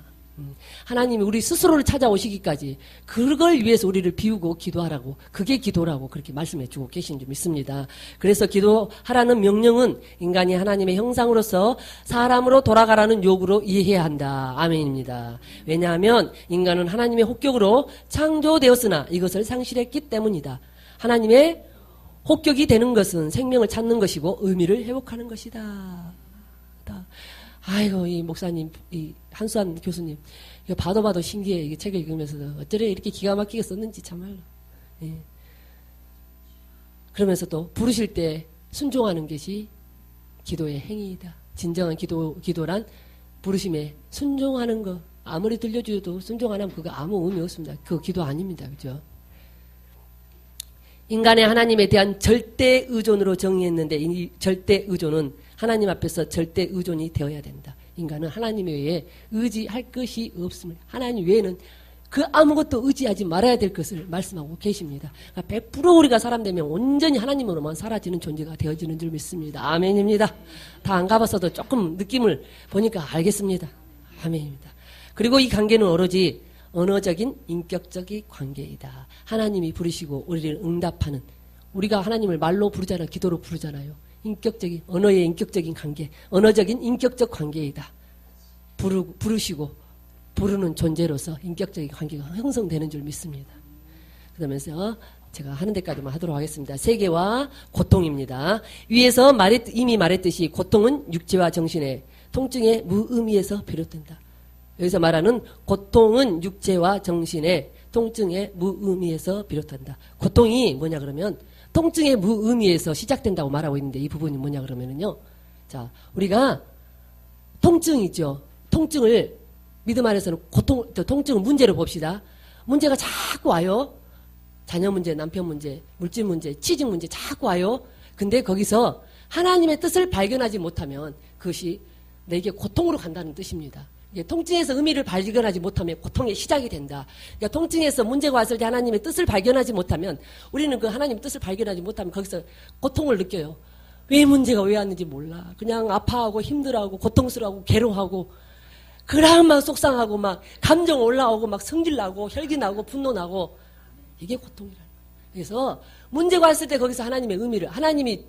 Speaker 1: 하나님이 우리 스스로를 찾아오시기까지 그걸 위해서 우리를 비우고 기도하라고, 그게 기도라고 그렇게 말씀해 주고 계신 줄 믿습니다. 그래서 기도하라는 명령은 인간이 하나님의 형상으로서 사람으로 돌아가라는 요구로 이해해야 한다. 아멘입니다. 왜냐하면 인간은 하나님의 혹격으로 창조되었으나 이것을 상실했기 때문이다. 하나님의 혹격이 되는 것은 생명을 찾는 것이고 의미를 회복하는 것이다. 아이고, 이 목사님, 이 한수환 교수님, 이거 봐도 신기해. 이게 책을 읽으면서도 어쩌래 이렇게 기가 막히게 썼는지 참말로. 예. 그러면서 또 부르실 때 순종하는 것이 기도의 행위이다. 진정한 기도란 부르심에 순종하는 거. 아무리 들려줘도 순종 안 하면 그거 아무 의미 없습니다. 그거 기도 아닙니다. 그죠? 인간의 하나님에 대한 절대 의존으로 정의했는데 이 절대 의존은 하나님 앞에서 절대 의존이 되어야 된다. 인간은 하나님 외에 의지할 것이 없습니다. 하나님 외에는 그 아무것도 의지하지 말아야 될 것을 말씀하고 계십니다. 그러니까 100% 우리가 사람 되면 온전히 하나님으로만 사라지는 존재가 되어지는 줄 믿습니다. 아멘입니다. 다 안 가봤어도 조금 느낌을 보니까 알겠습니다. 아멘입니다. 그리고 이 관계는 오로지 언어적인 인격적인 관계이다. 하나님이 부르시고 우리를 응답하는, 우리가 하나님을 말로 부르잖아요. 기도로 부르잖아요. 인격적인, 언어의 인격적인 관계, 언어적인 인격적 관계이다. 부르시고 부르는 존재로서 인격적인 관계가 형성되는 줄 믿습니다. 그러면서 제가 하는 데까지만 하도록 하겠습니다. 세계와 고통입니다. 위에서 이미 말했듯이 고통은 육체와 정신의 통증의 무의미에서 비롯된다. 여기서 말하는 고통은 육체와 정신의 통증의 무의미에서 비롯한다. 고통이 뭐냐 그러면 통증의 무의미에서 시작된다고 말하고 있는데 이 부분이 뭐냐 그러면은요. 자, 우리가 통증 있죠. 통증을 믿음 안에서는 통증을 문제로 봅시다. 문제가 자꾸 와요. 자녀 문제, 남편 문제, 물질 문제, 취직 문제 자꾸 와요. 근데 거기서 하나님의 뜻을 발견하지 못하면 그것이 내게 고통으로 간다는 뜻입니다. 통증에서 의미를 발견하지 못하면 고통의 시작이 된다. 그러니까 통증에서 문제가 왔을 때 하나님의 뜻을 발견하지 못하면 우리는 그 하나님의 뜻을 발견하지 못하면 거기서 고통을 느껴요. 왜 문제가 왜 왔는지 몰라. 그냥 아파하고 힘들어하고 고통스러워하고 괴로워하고 그러면 막 속상하고 막 감정 올라오고 막 성질나고 혈기나고 분노나고 이게 고통이라는 거예요. 그래서 문제가 왔을 때 거기서 하나님의 의미를 하나님이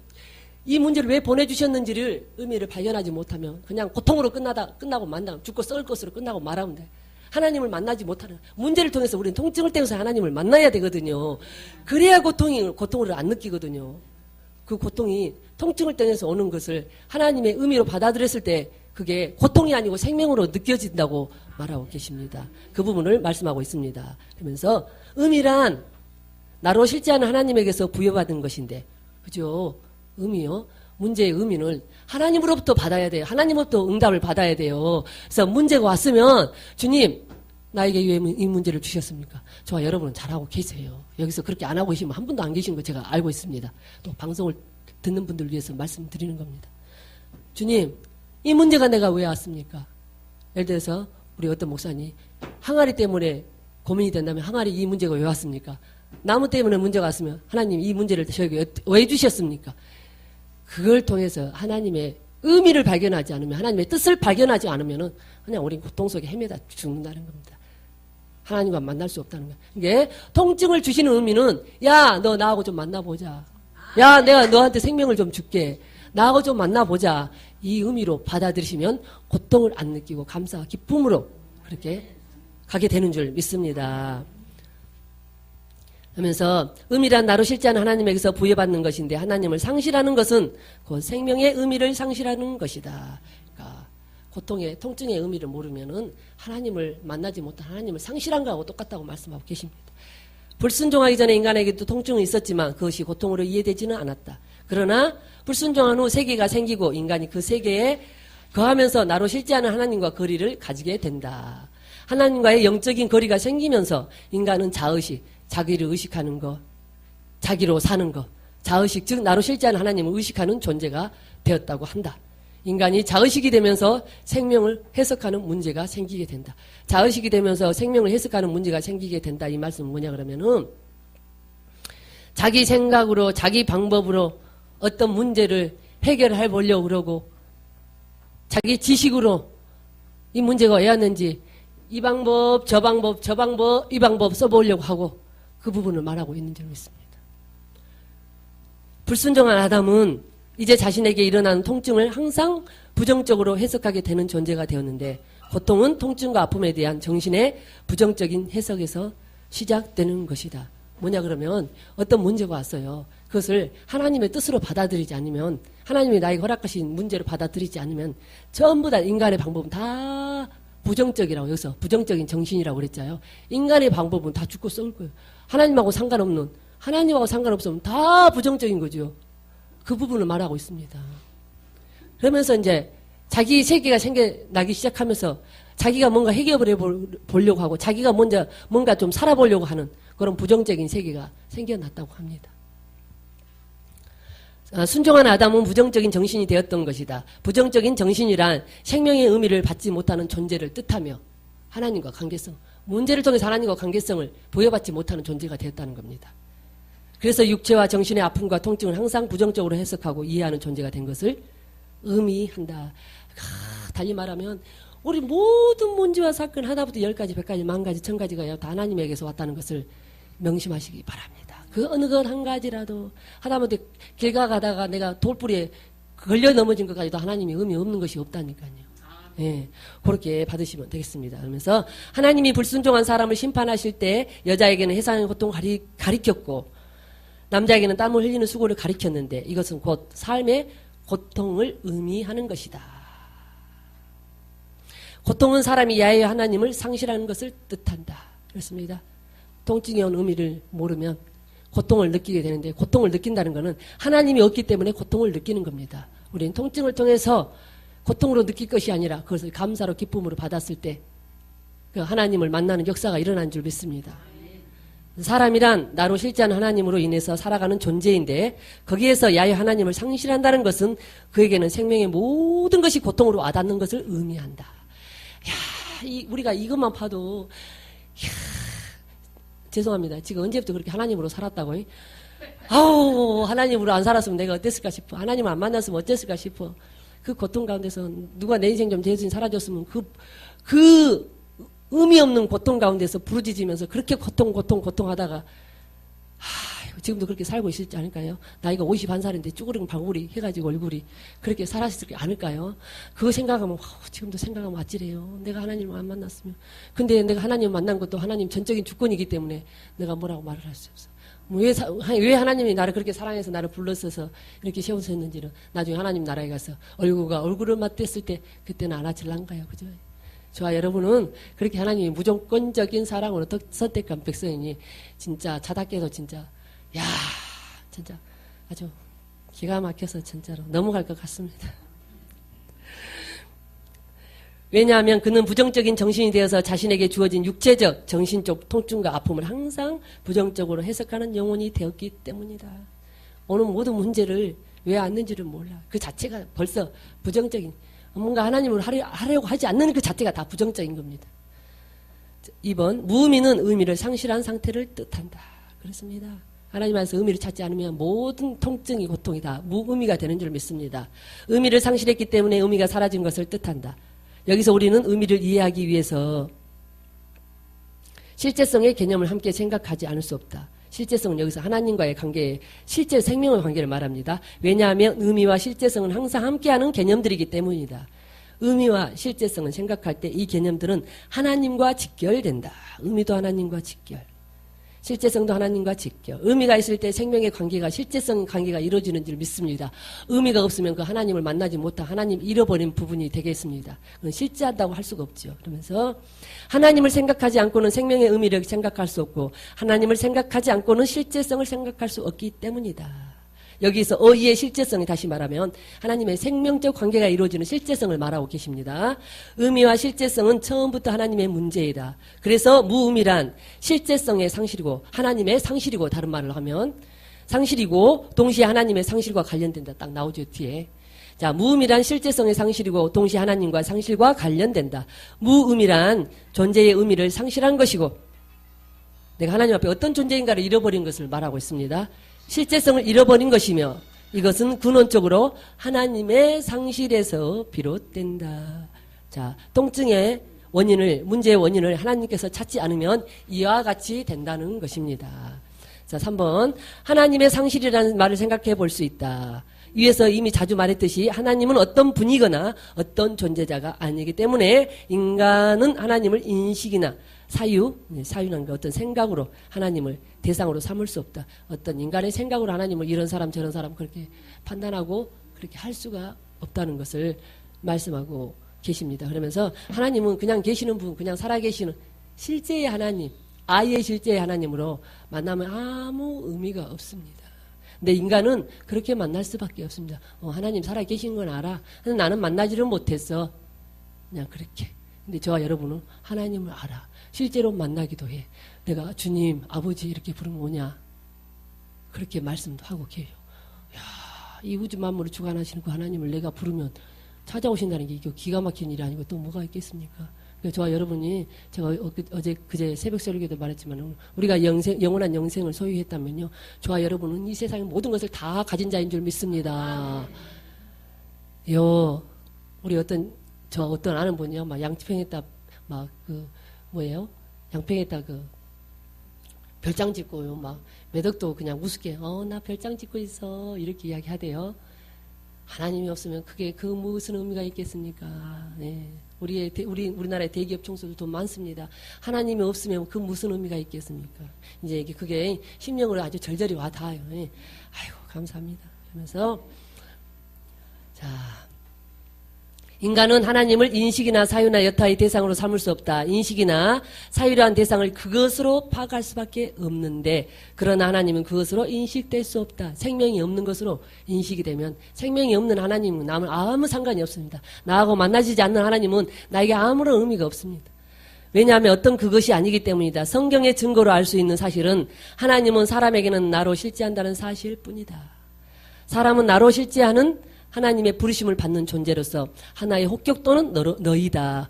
Speaker 1: 이 문제를 왜 보내주셨는지를 의미를 발견하지 못하면 그냥 고통으로 끝나고 만다 죽고 썩을 것으로 끝나고 말하면 돼. 하나님을 만나지 못하는 문제를 통해서 우리는 통증을 통해서 하나님을 만나야 되거든요. 그래야 고통을 안 느끼거든요. 그 고통이 통증을 통해서 오는 것을 하나님의 의미로 받아들였을 때 그게 고통이 아니고 생명으로 느껴진다고 말하고 계십니다. 그 부분을 말씀하고 있습니다. 그러면서 의미란 나로 실제하는 하나님에게서 부여받은 것인데, 그죠? 의미요. 문제의 의미는 하나님으로부터 받아야 돼요. 하나님으로부터 응답을 받아야 돼요. 그래서 문제가 왔으면 주님 나에게 왜 이 문제를 주셨습니까? 저와 여러분은 잘하고 계세요. 여기서 그렇게 안 하고 계시면 한 분도 안 계신 거 제가 알고 있습니다. 또 방송을 듣는 분들 위해서 말씀드리는 겁니다. 주님 이 문제가 내가 왜 왔습니까? 예를 들어서 우리 어떤 목사님 항아리 때문에 고민이 된다면 항아리 이 문제가 왜 왔습니까? 나무 때문에 문제가 왔으면 하나님 이 문제를 저에게 왜 주셨습니까? 그걸 통해서 하나님의 의미를 발견하지 않으면 하나님의 뜻을 발견하지 않으면 그냥 우린 고통 속에 헤매다 죽는다는 겁니다. 하나님과 만날 수 없다는 거예요. 이게 통증을 주시는 의미는 야 너 나하고 좀 만나보자. 야 내가 너한테 생명을 좀 줄게. 나하고 좀 만나보자. 이 의미로 받아들이시면 고통을 안 느끼고 감사와 기쁨으로 그렇게 가게 되는 줄 믿습니다. 하면서 의미란 나로 실제하는 하나님에게서 부여받는 것인데 하나님을 상실하는 것은 그 생명의 의미를 상실하는 것이다. 그러니까 고통의 통증의 의미를 모르면은 하나님을 만나지 못한 하나님을 상실한 거하고 똑같다고 말씀하고 계십니다. 불순종하기 전에 인간에게도 통증은 있었지만 그것이 고통으로 이해되지는 않았다. 그러나 불순종한 후 세계가 생기고 인간이 그 세계에 거하면서 나로 실제하는 하나님과 거리를 가지게 된다. 하나님과의 영적인 거리가 생기면서 인간은 자의식, 자기를 의식하는 것, 자기로 사는 것, 자의식, 즉 나로 실제하는 하나님을 의식하는 존재가 되었다고 한다. 인간이 자의식이 되면서 생명을 해석하는 문제가 생기게 된다. 자의식이 되면서 생명을 해석하는 문제가 생기게 된다. 이 말씀은 뭐냐 그러면은 자기 생각으로 자기 방법으로 어떤 문제를 해결해 보려고 그러고 자기 지식으로 이 문제가 왜 왔는지 이 방법 저 방법 저 방법 이 방법 써보려고 하고 그 부분을 말하고 있는 줄 믿습니다. 불순종한 아담은 이제 자신에게 일어나는 통증을 항상 부정적으로 해석하게 되는 존재가 되었는데 고통은 통증과 아픔에 대한 정신의 부정적인 해석에서 시작되는 것이다. 뭐냐 그러면 어떤 문제가 왔어요. 그것을 하나님의 뜻으로 받아들이지 않으면 하나님이 나에게 허락하신 문제로 받아들이지 않으면 전부 다 인간의 방법은 다 부정적이라고 여기서 부정적인 정신이라고 그랬잖아요. 인간의 방법은 다 죽고 썩을 거예요. 하나님하고 상관없으면 다 부정적인 거죠. 그 부분을 말하고 있습니다. 그러면서 이제 자기 세계가 생겨나기 시작하면서 자기가 뭔가 해결을 해보려고 하고 자기가 먼저 뭔가 좀 살아보려고 하는 그런 부정적인 세계가 생겨났다고 합니다. 순종한 아담은 부정적인 정신이 되었던 것이다. 부정적인 정신이란 생명의 의미를 받지 못하는 존재를 뜻하며 하나님과 관계성, 문제를 통해서 하나님과 관계성을 부여받지 못하는 존재가 되었다는 겁니다. 그래서 육체와 정신의 아픔과 통증을 항상 부정적으로 해석하고 이해하는 존재가 된 것을 의미한다. 달리 말하면 우리 모든 문제와 사건 하나부터 10가지, 100가지, 10,000가지, 1000가지가 다 하나님에게서 왔다는 것을 명심하시기 바랍니다. 그 어느 것 한 가지라도 하다못해 길 가다가 내가 돌뿌리에 걸려 넘어진 것까지도 하나님이 의미 없는 것이 없다니까요. 예, 그렇게 받으시면 되겠습니다. 그러면서 하나님이 불순종한 사람을 심판하실 때 여자에게는 해상의 고통을 가리켰고 남자에게는 땀을 흘리는 수고를 가리켰는데 이것은 곧 삶의 고통을 의미하는 것이다. 고통은 사람이 야외 하나님을 상실하는 것을 뜻한다. 그렇습니다. 통증의 의미를 모르면 고통을 느끼게 되는데 고통을 느낀다는 것은 하나님이 없기 때문에 고통을 느끼는 겁니다. 우리는 통증을 통해서 고통으로 느낄 것이 아니라 그것을 감사로 기쁨으로 받았을 때 그 하나님을 만나는 역사가 일어난 줄 믿습니다. 사람이란 나로 실제하는 하나님으로 인해서 살아가는 존재인데 거기에서 야외 하나님을 상실한다는 것은 그에게는 생명의 모든 것이 고통으로 와닿는 것을 의미한다. 야, 우리가 이것만 봐도, 죄송합니다. 지금 언제부터 그렇게 하나님으로 살았다고? 아우, 하나님으로 안 살았으면 내가 어땠을까 싶어. 하나님을 안 만났으면 어땠을까 싶어. 그 고통 가운데서 누가 내 인생 좀 대신 사라졌으면 그 의미 없는 고통 가운데서 부르짖으면서 그렇게 고통하다가, 지금도 그렇게 살고 있을지 않을까요? 나이가 51살인데 쭈그릉 방울이 해가지고 얼굴이 그렇게 살았을 게 않을까요? 그거 생각하면, 지금도 생각하면 아찔해요. 내가 하나님을 안 만났으면. 근데 내가 하나님을 만난 것도 하나님 전적인 주권이기 때문에 내가 뭐라고 말을 할 수 없어. 왜 하나님이 나를 그렇게 사랑해서 나를 불렀어서 이렇게 세우셨는지는 나중에 하나님 나라에 가서 얼굴을 맞댔을 때 그때는 알아질란가요? 그죠? 저와 여러분은 그렇게 하나님이 무조건적인 사랑으로 선택한 백성이니 진짜 자답게도 진짜 진짜 아주 기가 막혀서 진짜로 넘어갈 것 같습니다. 왜냐하면 그는 부정적인 정신이 되어서 자신에게 주어진 육체적, 정신적 통증과 아픔을 항상 부정적으로 해석하는 영혼이 되었기 때문이다. 오늘 모든 문제를 왜 왔는지를 몰라. 그 자체가 벌써 부정적인, 뭔가 하나님을 하려고 하지 않는 그 자체가 다 부정적인 겁니다. 2번, 무의미는 의미를 상실한 상태를 뜻한다. 그렇습니다. 하나님 안에서 의미를 찾지 않으면 모든 통증이 고통이 다 무의미가 되는 줄 믿습니다. 의미를 상실했기 때문에 의미가 사라진 것을 뜻한다. 여기서 우리는 의미를 이해하기 위해서 실제성의 개념을 함께 생각하지 않을 수 없다. 실제성은 여기서 하나님과의 관계, 실제 생명의 관계를 말합니다. 왜냐하면 의미와 실제성은 항상 함께하는 개념들이기 때문이다. 의미와 실제성은 생각할 때 이 개념들은 하나님과 직결된다. 의미도 하나님과 직결. 실제성도 하나님과 직결. 의미가 있을 때 생명의 관계가 실제성 관계가 이루어지는 줄 믿습니다. 의미가 없으면 그 하나님을 만나지 못한 하나님 잃어버린 부분이 되겠습니다. 그건 실제한다고 할 수가 없죠. 그러면서 하나님을 생각하지 않고는 생명의 의미를 생각할 수 없고 하나님을 생각하지 않고는 실제성을 생각할 수 없기 때문이다. 여기서 어이의 실제성이 다시 말하면 하나님의 생명적 관계가 이루어지는 실제성을 말하고 계십니다. 의미와 실제성은 처음부터 하나님의 문제이다. 그래서 무의미란 실제성의 상실이고 하나님의 상실이고 다른 말을 하면 상실이고 동시에 하나님의 상실과 관련된다. 딱 나오죠 뒤에. 자, 무의미란 실제성의 상실이고 동시에 하나님과 상실과 관련된다. 무의미란 존재의 의미를 상실한 것이고 내가 하나님 앞에 어떤 존재인가를 잃어버린 것을 말하고 있습니다. 실제성을 잃어버린 것이며 이것은 근원적으로 하나님의 상실에서 비롯된다. 자, 통증의 원인을, 문제의 원인을 하나님께서 찾지 않으면 이와 같이 된다는 것입니다. 자, 3번. 하나님의 상실이라는 말을 생각해 볼 수 있다. 위에서 이미 자주 말했듯이 하나님은 어떤 분이거나 어떤 존재자가 아니기 때문에 인간은 하나님을 인식이나 사유라는 게 어떤 생각으로 하나님을 대상으로 삼을 수 없다. 어떤 인간의 생각으로 하나님을 이런 사람 저런 사람 그렇게 판단하고 그렇게 할 수가 없다는 것을 말씀하고 계십니다. 그러면서 하나님은 그냥 계시는 분, 그냥 살아계시는 실제의 하나님, 아예 실제의 하나님으로 만나면 아무 의미가 없습니다. 근데 인간은 그렇게 만날 수밖에 없습니다. 하나님 살아계신 건 알아. 근데 나는 만나지를 못했어. 그냥 그렇게. 근데 저와 여러분은 하나님을 알아. 실제로 만나기도 해. 내가 주님, 아버지 이렇게 부르면 오냐? 그렇게 말씀도 하고 계요. 야, 이 우주 만물을 주관하시는 그 하나님을 내가 부르면 찾아오신다는 게 기가 막힌 일이 아니고 또 뭐가 있겠습니까? 저와 여러분이 제가 그제 새벽 설교도 말했지만 우리가 영원한 영생을 소유했다면요. 저와 여러분은 이 세상의 모든 것을 다 가진 자인 줄 믿습니다. 우리 어떤 아는 분이요. 막 양평에다 양평에다 별장 짓고요. 막 매덕도 그냥 우습게 나 별장 짓고 있어 이렇게 이야기하대요. 하나님이 없으면 그게 무슨 의미가 있겠습니까? 네. 우리나라의 대기업 총수도 돈 많습니다. 하나님이 없으면 그 무슨 의미가 있겠습니까? 이제 그게 심령으로 아주 절절히 와 닿아요. 네. 아이고 감사합니다. 그러면서 자. 인간은 하나님을 인식이나 사유나 여타의 대상으로 삼을 수 없다. 인식이나 사유라는 대상을 그것으로 파악할 수밖에 없는데 그러나 하나님은 그것으로 인식될 수 없다. 생명이 없는 것으로 인식이 되면 생명이 없는 하나님은 남은 아무 상관이 없습니다. 나하고 만나지지 않는 하나님은 나에게 아무런 의미가 없습니다. 왜냐하면 어떤 그것이 아니기 때문이다. 성경의 증거로 알 수 있는 사실은 하나님은 사람에게는 나로 실제한다는 사실뿐이다. 사람은 나로 실제하는 하나님의 부르심을 받는 존재로서 하나의 혹격도는 너희다.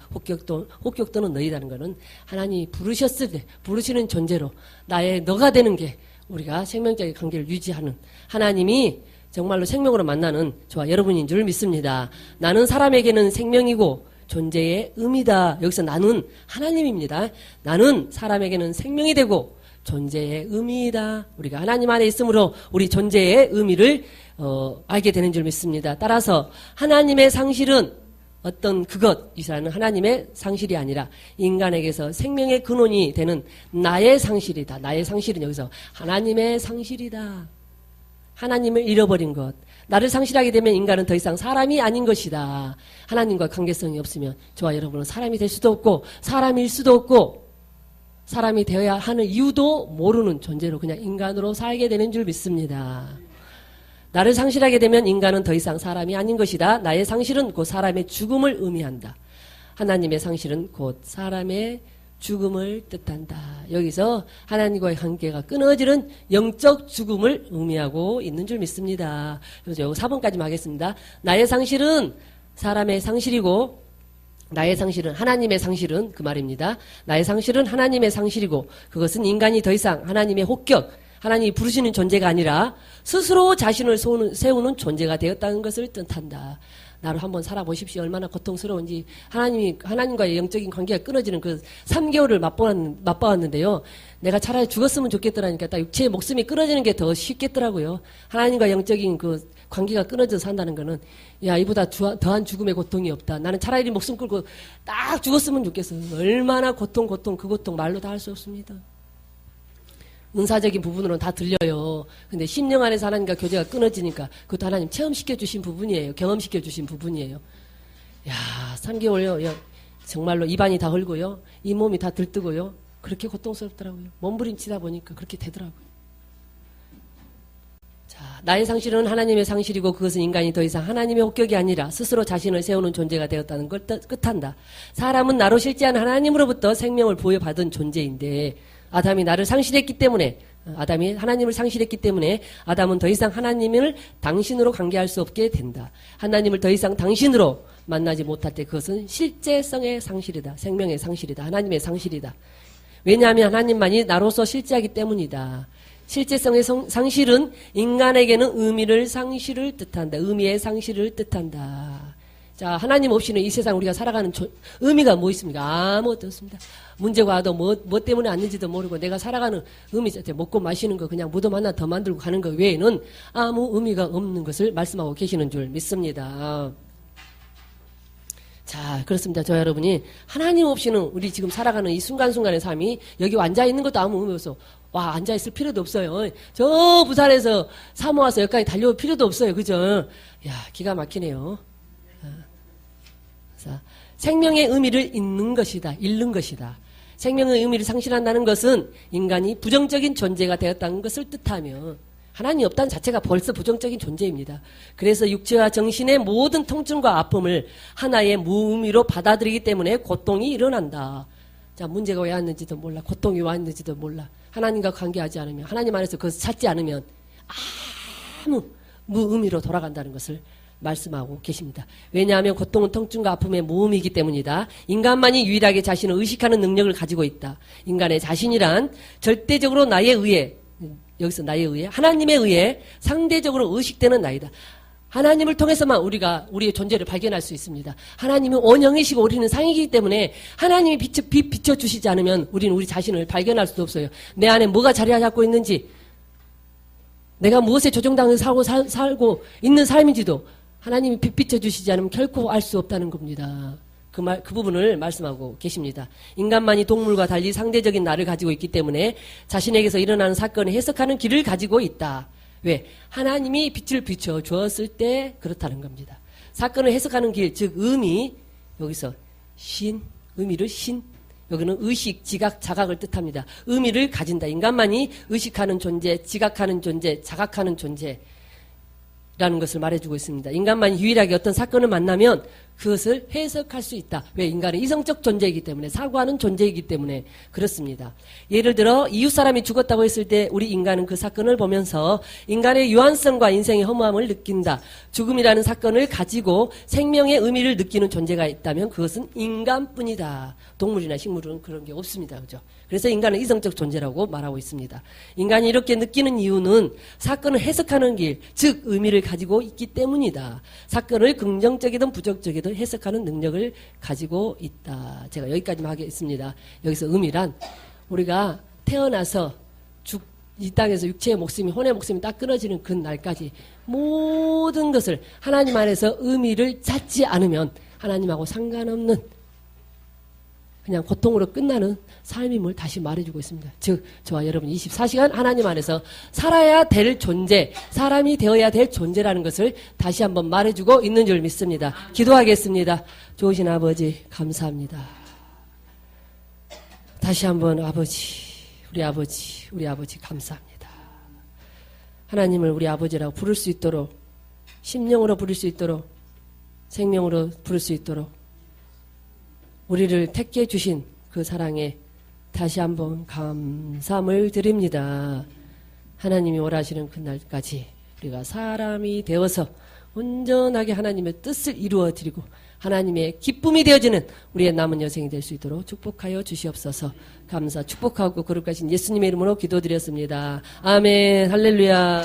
Speaker 1: 혹격도는 너희다는 것은 하나님이 부르셨을 때 부르시는 존재로 나의 너가 되는 게 우리가 생명적인 관계를 유지하는 하나님이 정말로 생명으로 만나는 저와 여러분인 줄 믿습니다. 나는 사람에게는 생명이고 존재의 의미다. 여기서 나는 하나님입니다. 나는 사람에게는 생명이 되고 존재의 의미이다. 우리가 하나님 안에 있으므로 우리 존재의 의미를 알게 되는 줄 믿습니다. 따라서 하나님의 상실은 어떤 이사는 하나님의 상실이 아니라 인간에게서 생명의 근원이 되는 나의 상실이다. 나의 상실은 여기서 하나님의 상실이다. 하나님을 잃어버린 것. 나를 상실하게 되면 인간은 더 이상 사람이 아닌 것이다. 하나님과 관계성이 없으면 저와 여러분은 사람이 될 수도 없고 사람일 수도 없고 사람이 되어야 하는 이유도 모르는 존재로 그냥 인간으로 살게 되는 줄 믿습니다. 나를 상실하게 되면 인간은 더 이상 사람이 아닌 것이다. 나의 상실은 곧 사람의 죽음을 의미한다. 하나님의 상실은 곧 사람의 죽음을 뜻한다. 여기서 하나님과의 관계가 끊어지는 영적 죽음을 의미하고 있는 줄 믿습니다. 그래서 여기 4번까지만 하겠습니다. 나의 상실은 사람의 상실이고 나의 상실은 하나님의 상실은 그 말입니다. 나의 상실은 하나님의 상실이고 그것은 인간이 더 이상 하나님의 혹격, 하나님이 부르시는 존재가 아니라 스스로 자신을 세우는 존재가 되었다는 것을 뜻한다. 나로 한번 살아보십시오. 얼마나 고통스러운지. 하나님과의 영적인 관계가 끊어지는 그 3개월을 맛보았는데요. 내가 차라리 죽었으면 좋겠더라니까 딱 육체의 목숨이 끊어지는 게 더 쉽겠더라고요. 하나님과 영적인 그 관계가 끊어져서 산다는 거는 야 이보다 더한 죽음의 고통이 없다. 나는 차라리 목숨 끌고 딱 죽었으면 좋겠어. 얼마나 그 고통 말로 다 할 수 없습니다. 은사적인 부분으로는 다 들려요. 근데 심령 안에서 하나님과 교제가 끊어지니까 그것도 하나님 체험시켜 주신 부분이에요. 경험시켜 주신 부분이에요. 야 3개월요. 야, 정말로 입안이 다 헐고요. 잇몸이 다 들뜨고요. 그렇게 고통스럽더라고요. 몸부림치다 보니까 그렇게 되더라고요. 자, 나의 상실은 하나님의 상실이고 그것은 인간이 더 이상 하나님의 혹격이 아니라 스스로 자신을 세우는 존재가 되었다는 걸 뜻한다. 사람은 나로 실제한 하나님으로부터 생명을 부여받은 존재인데 아담이 하나님을 상실했기 때문에 아담은 더 이상 하나님을 당신으로 관계할 수 없게 된다. 하나님을 더 이상 당신으로 만나지 못할 때 그것은 실제성의 상실이다. 생명의 상실이다. 하나님의 상실이다. 왜냐하면 하나님만이 나로서 실제하기 때문이다. 실제성의 상실은 인간에게는 의미의 상실을 뜻한다. 자, 하나님 없이는 이 세상 우리가 살아가는 의미가 뭐 있습니까? 아무것도 없습니다. 문제가 와도 뭐 때문에 왔는지도 모르고 내가 살아가는 의미 자체 먹고 마시는 거 그냥 무덤 하나 더 만들고 가는 거 외에는 아무 의미가 없는 것을 말씀하고 계시는 줄 믿습니다. 자, 그렇습니다. 저 여러분이 하나님 없이는 우리 지금 살아가는 이 순간순간의 삶이 여기 앉아있는 것도 아무 의미 없어. 와, 앉아있을 필요도 없어요. 저 부산에서 사모 와서 여기까지 달려올 필요도 없어요. 그죠? 야, 기가 막히네요. 생명의 의미를 잃는 것이다. 생명의 의미를 상실한다는 것은 인간이 부정적인 존재가 되었다는 것을 뜻하며 하나님이 없다는 자체가 벌써 부정적인 존재입니다. 그래서 육체와 정신의 모든 통증과 아픔을 하나의 무의미로 받아들이기 때문에 고통이 일어난다. 자, 문제가 왜 왔는지도 몰라. 고통이 왜 왔는지도 몰라. 하나님과 관계하지 않으면 하나님 안에서 그것을 찾지 않으면 아무 무의미로 돌아간다는 것을 말씀하고 계십니다. 왜냐하면 고통은 통증과 아픔의 모음이기 때문이다. 인간만이 유일하게 자신을 의식하는 능력을 가지고 있다. 인간의 자신이란 절대적으로 여기서 나에 의해 하나님에 의해 상대적으로 의식되는 나이다. 하나님을 통해서만 우리가 우리의 존재를 발견할 수 있습니다. 하나님은 원형이시고 우리는 상이기 때문에 하나님이 비춰주시지 않으면 우리는 우리 자신을 발견할 수도 없어요. 내 안에 뭐가 자리 잡고 있는지 내가 무엇에 조종당해서 살고 있는 삶인지도 하나님이 비춰주시지 않으면 결코 알 수 없다는 겁니다. 그 부분을 말씀하고 계십니다. 인간만이 동물과 달리 상대적인 나를 가지고 있기 때문에 자신에게서 일어나는 사건을 해석하는 길을 가지고 있다. 왜? 하나님이 빛을 비춰 주었을 때 그렇다는 겁니다. 사건을 해석하는 길, 즉 의미, 여기서 의미를 여기는 의식, 지각, 자각을 뜻합니다. 의미를 가진다. 인간만이 의식하는 존재, 지각하는 존재, 자각하는 존재라는 것을 말해주고 있습니다. 인간만이 유일하게 어떤 사건을 만나면 그것을 해석할 수 있다. 왜? 인간은 이성적 존재이기 때문에, 사고하는 존재이기 때문에 그렇습니다. 예를 들어 이웃 사람이 죽었다고 했을 때 우리 인간은 그 사건을 보면서 인간의 유한성과 인생의 허무함을 느낀다. 죽음이라는 사건을 가지고 생명의 의미를 느끼는 존재가 있다면 그것은 인간뿐이다. 동물이나 식물은 그런 게 없습니다. 그죠? 그래서 인간은 이성적 존재라고 말하고 있습니다. 인간이 이렇게 느끼는 이유는 사건을 해석하는 길, 즉 의미를 가지고 있기 때문이다. 사건을 긍정적이든 부정적이든 해석하는 능력을 가지고 있다. 제가 여기까지만 하겠습니다. 여기서 의미란 우리가 태어나서 이 땅에서 육체의 목숨이, 혼의 목숨이 딱 끊어지는 그 날까지 모든 것을 하나님 안에서 의미를 찾지 않으면 하나님하고 상관없는 그냥 고통으로 끝나는 삶임을 다시 말해주고 있습니다. 즉 저와 여러분 24시간 하나님 안에서 살아야 될 존재, 사람이 되어야 될 존재라는 것을 다시 한번 말해주고 있는 줄 믿습니다. 기도하겠습니다. 좋으신 아버지 감사합니다. 다시 한번 우리 아버지 감사합니다. 하나님을 우리 아버지라고 부를 수 있도록, 심령으로 부를 수 있도록, 생명으로 부를 수 있도록 우리를 택해 주신 그 사랑에 다시 한번 감사함을 드립니다. 하나님이 원하시는 그날까지 우리가 사람이 되어서 온전하게 하나님의 뜻을 이루어 드리고 하나님의 기쁨이 되어지는 우리의 남은 여생이 될 수 있도록 축복하여 주시옵소서. 축복하고 거룩하신 예수님의 이름으로 기도드렸습니다. 아멘. 할렐루야.